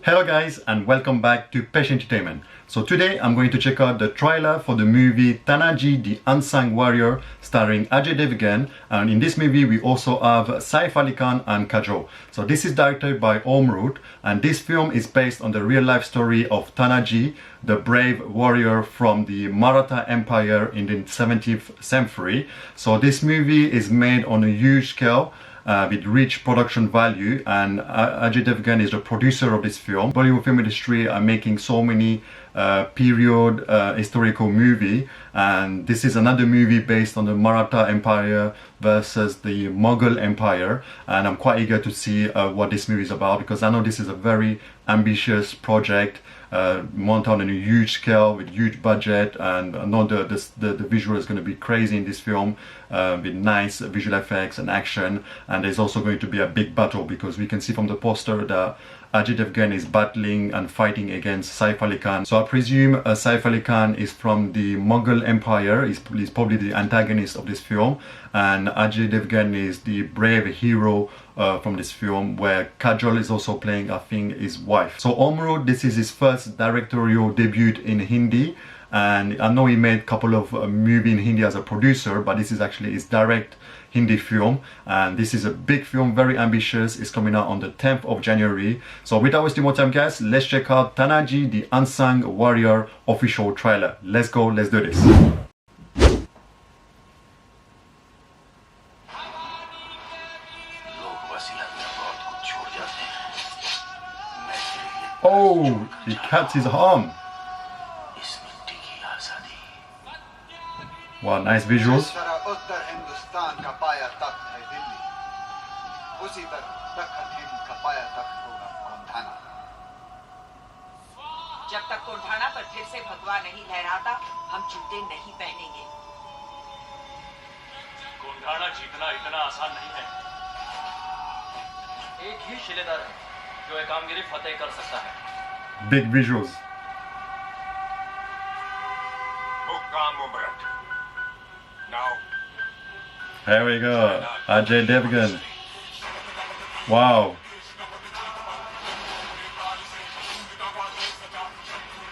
Hello guys and welcome back to PESH Entertainment. So today I'm going to check out the trailer for the movie Tanhaji the Unsung Warrior starring Ajay Devgn, and in this movie we also have Saif and Kajol. So this is directed by Om Raut and this film is based on the real life story of Tanaji, the brave warrior from the Maratha Empire in the 17th century. So this movie is made on a huge scale with rich production value, and Ajay Devgn is the producer of this film. Bollywood film industry are making so many period historical movie, and this is another movie based on the Maratha Empire versus the Mughal Empire, and I'm quite eager to see what this movie is about, because I know this is a very ambitious project mounted on a huge scale with huge budget, and I know the visual is going to be crazy in this film with nice visual effects and action. And there's also going to be a big battle, because we can see from the poster that Ajay Devgn is battling and fighting against Saif Ali Khan. So I presume Saif Ali Khan is from the Mughal Empire. He's probably the antagonist of this film, and Ajay Devgn is the brave hero from this film, where Kajol is also playing, I think, his wife. So Om Raut, this is his first directorial debut in Hindi, and I know he made a couple of movies in Hindi as a producer, but this is actually his direct Hindi film, and this is a big film, very ambitious. It's coming out on the 10th of January. So without wasting more time guys, let's check out Tanhaji the Unsung Warrior official trailer. Let's go, let's do this. Oh, he cuts his arm. Wow, nice visuals. जब तक कोंढाना पर फिर से भगवा नहीं लहराता, हम जूते नहीं पहनेंगे। कोंढाना जीतना इतना आसान नहीं है। एक ही शिलेदार है जो एक कामगिरी फतेह कर सकता है। Big visuals. Now. There we go. Ajay Devgn. Wow.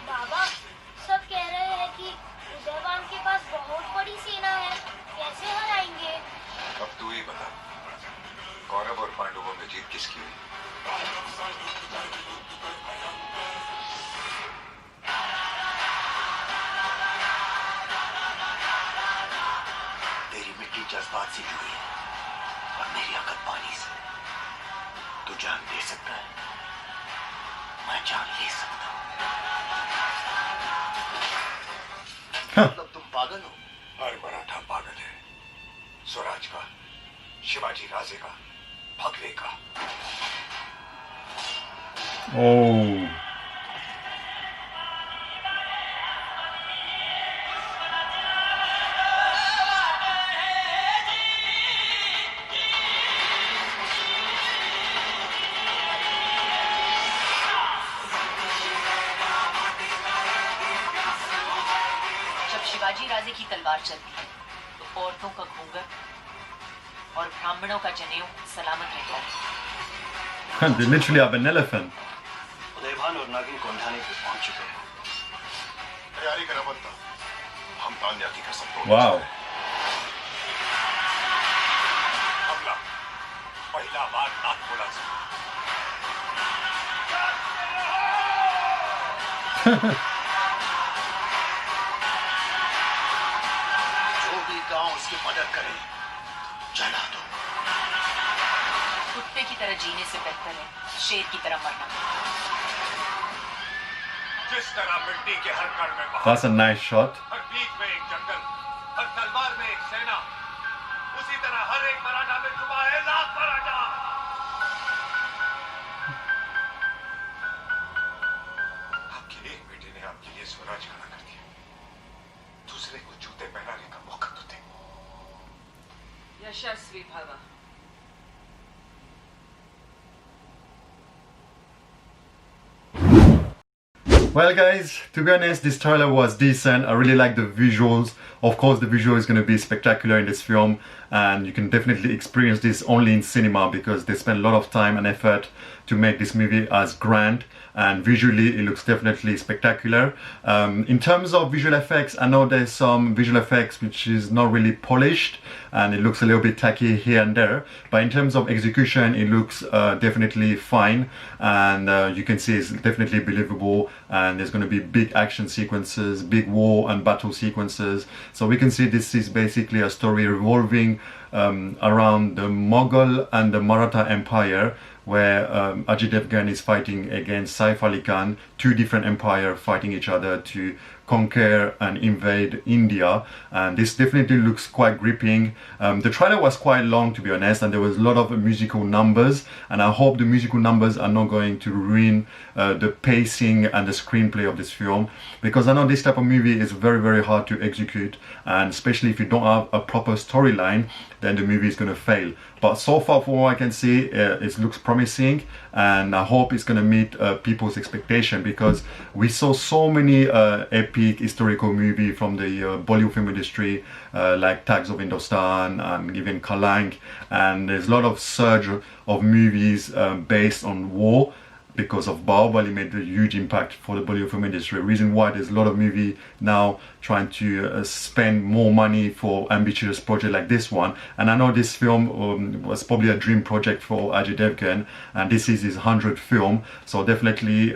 बाबा, सब कह रहे हैं कि उदयवान के पास बहुत बड़ी सेना है, कैसे हराएंगे? अब तू ही बता, कौरव और पांडवों में जीत किसकी हुई? तेरी मिट्टी जज्बात से जुड़ी है और मेरी अकल पानी से। तू जान दे सकता है, मैं जान ले सकता हूँ। मतलब तुम पागल हो? हर मराठा पागल है। स्वराज का, शिवाजी राजे का, भगवे का। Oh. शिवाजी राजे की तलवार चलती है तो औरतों का घूंघट और ब्राह्मणों का जनेऊ सलामत रहता है। They literally have an elephant. Udaybhan और नागिन कोंढाने पे पहुंच चुके हैं। तैयारी करा बनता। हम तान्या की कसम तोड़। Wow. हमला। पहला बार नाक बोला से। उसकी मदद करें, चला दो। कुत्ते की तरह जीने से बेहतर है शेर की तरह मरना। जिस तरह मिट्टी के हर कण में बहाव, That's a nice shot. हर बीच में एक जंगल, हर तलवार में एक सेना, उसी तरह हर एक मराठा में छुपा है लाख मराठा। आपके एक बेटे ने आपके लिए स्वराज खड़ा कर दिया, दूसरे को जूते पहनाने का मौका तो दे। यशस्वी भव। Well guys, to be honest, this trailer was decent. I really like the visuals. Of course, the visual is going to be spectacular in this film, and you can definitely experience this only in cinema because they spend a lot of time and effort to make this movie as grand, and visually it looks definitely spectacular. In terms of visual effects, I know there's some visual effects which is not really polished and it looks a little bit tacky here and there, but in terms of execution it looks definitely fine, and you can see it's definitely believable, and there's going to be big action sequences, big war and battle sequences. So we can see this is basically a story revolving around the Mughal and the Maratha Empire, where Ajay Devgn is fighting against Saif Ali Khan, two different empires fighting each other to conquer and invade India, and this definitely looks quite gripping. The trailer was quite long, to be honest, and there was a lot of musical numbers, and I hope the musical numbers are not going to ruin the pacing and the screenplay of this film, because I know this type of movie is very hard to execute, and especially if you don't have a proper storyline, then the movie is going to fail. But so far, from what I can see, it looks promising, and I hope it's going to meet people's expectation, because we saw so many epic historical movies from the Bollywood film industry, like Tags of Hindustan and even Kalank, and there's a lot of surge of movies based on war, because of Bahubali made a huge impact for the Bollywood film industry. Reason why there's a lot of movie now trying to spend more money for ambitious project like this one. And I know this film was probably a dream project for Ajay Devgn, and this is his 100th film, so definitely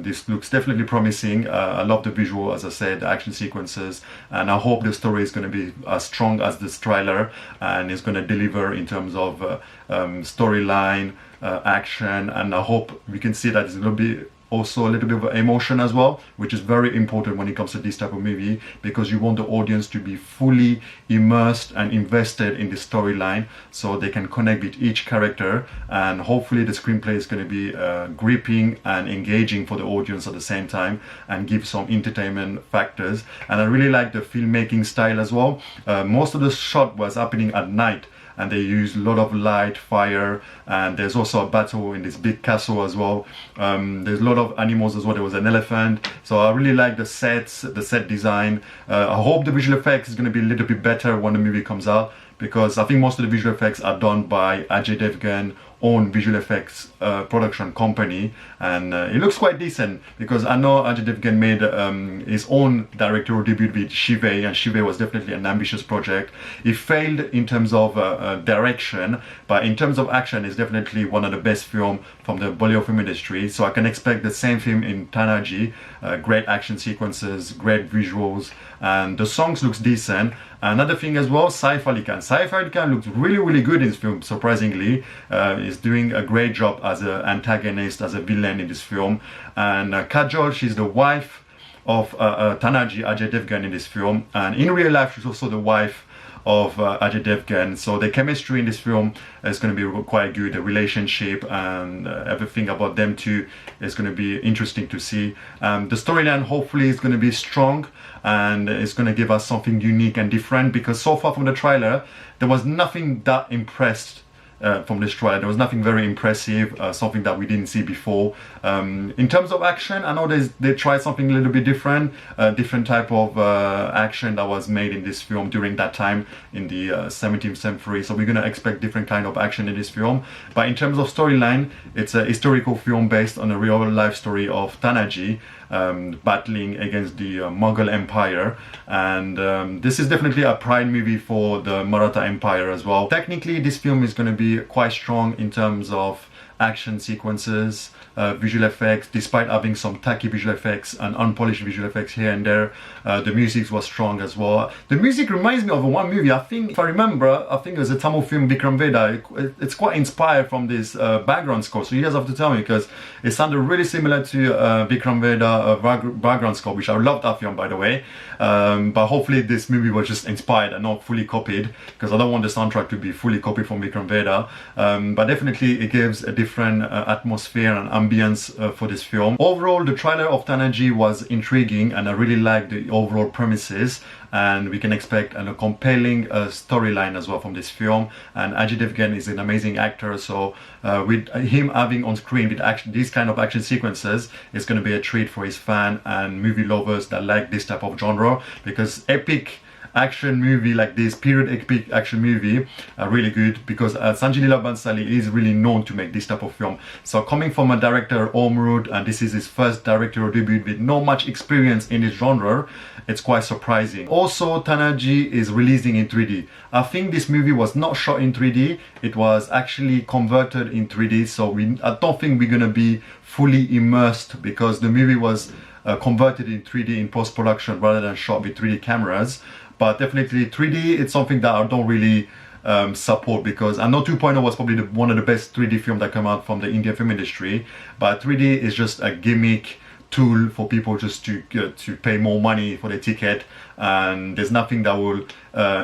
this looks definitely promising. I love the visual, as I said, the action sequences, and I hope the story is going to be as strong as this trailer, and it's going to deliver in terms of storyline, action, and I hope we can see that it's going to be also a little bit of emotion as well, which is very important when it comes to this type of movie, because you want the audience to be fully immersed and invested in the storyline so they can connect with each character, and hopefully the screenplay is going to be gripping and engaging for the audience at the same time and give some entertainment factors. And I really like the filmmaking style as well. Most of the shot was happening at night, and they use a lot of light, fire, and there's also a battle in this big castle as well. There's a lot of animals as well. There was an elephant, so I really like the sets, the set design. I hope the visual effects is going to be a little bit better when the movie comes out, because I think most of the visual effects are done by Ajay Devgn own visual effects production company, and it looks quite decent, because I know Ajay Devgn made his own directorial debut with Shivey, and Shivey was definitely an ambitious project. It failed in terms of direction, but in terms of action it's definitely one of the best films from the Bollywood film industry, so I can expect the same film in Tanhaji. Great action sequences, great visuals, and the songs looks decent. Another thing as well, Saif Ali Khan. Saif Ali Khan looks really good in this film, surprisingly. He's doing a great job as an antagonist, as a villain in this film. And Kajol, she's the wife of Tanaji, Ajay Devgn, in this film. And in real life, she's also the wife of Ajay Devgn, so the chemistry in this film is going to be quite good. The relationship and everything about them two is going to be interesting to see. The storyline hopefully is going to be strong, and it's going to give us something unique and different, because so far from the trailer there was nothing that impressed from this trailer. There was nothing very impressive, something that we didn't see before. In terms of action, I know they tried something a little bit different, different type of action that was made in this film during that time in the 17th century, so we're going to expect different kind of action in this film. But in terms of storyline, it's a historical film based on a real life story of Tanaji battling against the Mughal Empire, and this is definitely a pride movie for the Maratha Empire as well. Technically this film is going to be quite strong in terms of action sequences, visual effects, despite having some tacky visual effects and unpolished visual effects here and there. The music was strong as well. The music reminds me of one movie, I think, if I remember, I think it was a Tamil film, Vikram Veda. It's quite inspired from this background score, so you guys have to tell me, because it sounded really similar to Vikram Veda background score, which I love that film, by the way. But hopefully this movie was just inspired and not fully copied, because I don't want the soundtrack to be fully copied from Vikram Veda. But definitely it gives a different different atmosphere and ambience for this film. Overall, the trailer of Tanaji was intriguing, and I really liked the overall premises, and we can expect a compelling storyline as well from this film. And Ajay Devgn is an amazing actor, so with him having on screen with these kind of action sequences, it's going to be a treat for his fan and movie lovers that like this type of genre, because epic action movie like this, period epic action movie, are really good, because Sanjay Leela Bhansali is really known to make this type of film. So coming from a director, Om Raut, and this is his first directorial debut with no much experience in this genre, it's quite surprising. Also, Tanhaji is releasing in 3D. I think this movie was not shot in 3D, it was actually converted in 3D, so I don't think we're gonna be fully immersed, because the movie was converted in 3D in post-production rather than shot with 3D cameras. But definitely 3D, it's something that I don't really support, because I know 2.0 was probably one of the best 3D films that come out from the Indian film industry, but 3D is just a gimmick tool for people just to pay more money for their ticket, and there's nothing that will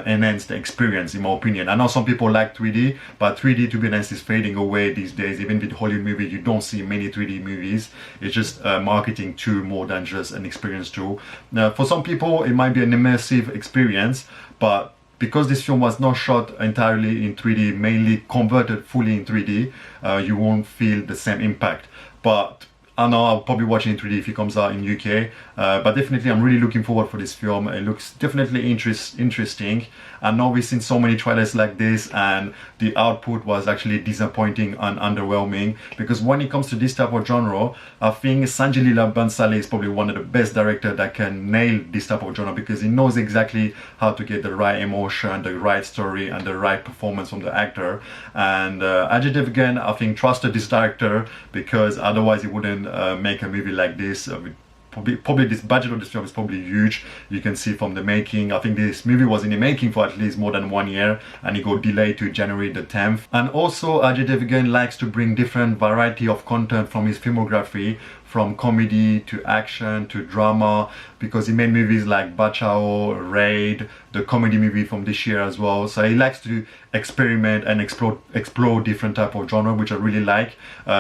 enhance the experience, in my opinion. I know some people like 3D, but 3D, to be honest, is fading away these days. Even with Hollywood movies, you don't see many 3D movies. It's just a marketing tool more than just an experience tool. Now, for some people, it might be an immersive experience, but because this film was not shot entirely in 3D, mainly converted fully in 3D, you won't feel the same impact. But I know I'll probably watch it in 3D if it comes out in UK, but definitely I'm really looking forward for this film. It looks definitely interesting. I know we've seen so many trailers like this, and the output was actually disappointing and underwhelming, because when it comes to this type of genre, I think Sanjay Leela Bhansali is probably one of the best directors that can nail this type of genre, because he knows exactly how to get the right emotion, the right story, and the right performance from the actor. And Ajay Devgn, I think, trusted this director, because otherwise he wouldn't make a movie like this. Probably this budget of this film is probably huge. You can see from the making. I think this movie was in the making for at least more than 1 year, and it got delayed to January the 10th. And also, Ajay Devgn likes to bring different variety of content from his filmography, from comedy to action to drama, because he made movies like Bachao, Raid, the comedy movie from this year as well. So he likes to experiment and explore different type of genre, which I really like.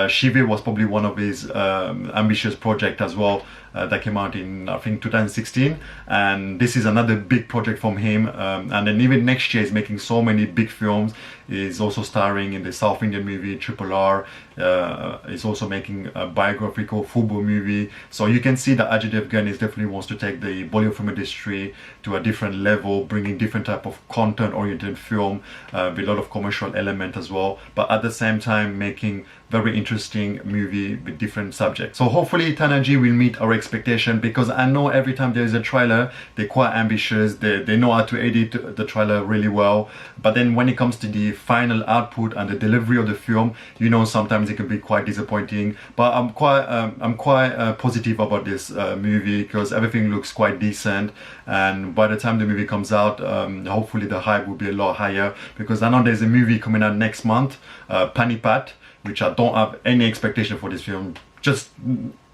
Shiva was probably one of his ambitious project as well, that came out in, I think, 2016, and this is another big project from him. And then even next year he's making so many big films. He's also starring in the South Indian movie Triple R. He's also making a biographical football movie. So you can see that Ajay Devgn is definitely wants to take the Bollywood film industry to a different level, bringing different type of content-oriented film with a lot of commercial element as well, but at the same time making very interesting movie with different subjects. So hopefully Tanaji will meet our expectation, because I know every time there is a trailer, they're quite ambitious, they know how to edit the trailer really well, but then when it comes to the final output and the delivery of the film, you know, sometimes it can be quite disappointing. But I'm quite positive about this movie, because everything looks quite decent, and by the time the movie comes out, hopefully the hype will be a lot higher, because I know there's a movie coming out next month, Panipat, which I don't have any expectation for this film, just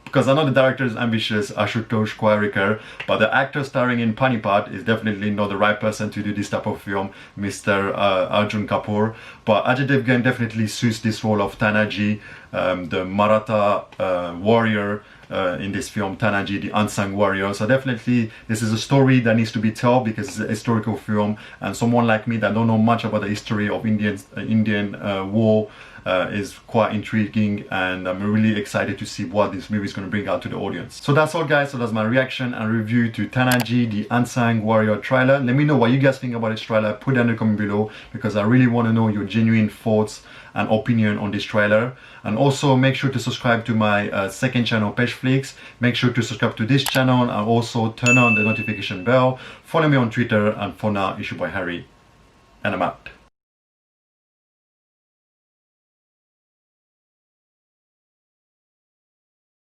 because I know the director is ambitious, Ashutosh Kwarikar, but the actor starring in Panipat is definitely not the right person to do this type of film, Mr. Arjun Kapoor. But Ajay Devgn definitely suits this role of Tanhaji, the Maratha warrior in this film, Tanhaji, the Unsung Warrior. So definitely this is a story that needs to be told, because it's a historical film, and someone like me that don't know much about the history of Indian war is quite intriguing, and I'm really excited to see what this movie is going to bring out to the audience. So that's all, guys. So that's my reaction and review to Tanhaji, the Unsung Warrior trailer. Let me know what you guys think about this trailer. Put it in the comment below, because I really want to know your genuine thoughts and opinion on this trailer. And also make sure to subscribe to my second channel, PESH Flicks. Make sure to subscribe to this channel, and also turn on the notification bell. Follow me on Twitter, and for now, it's your boy Harry, and I'm out.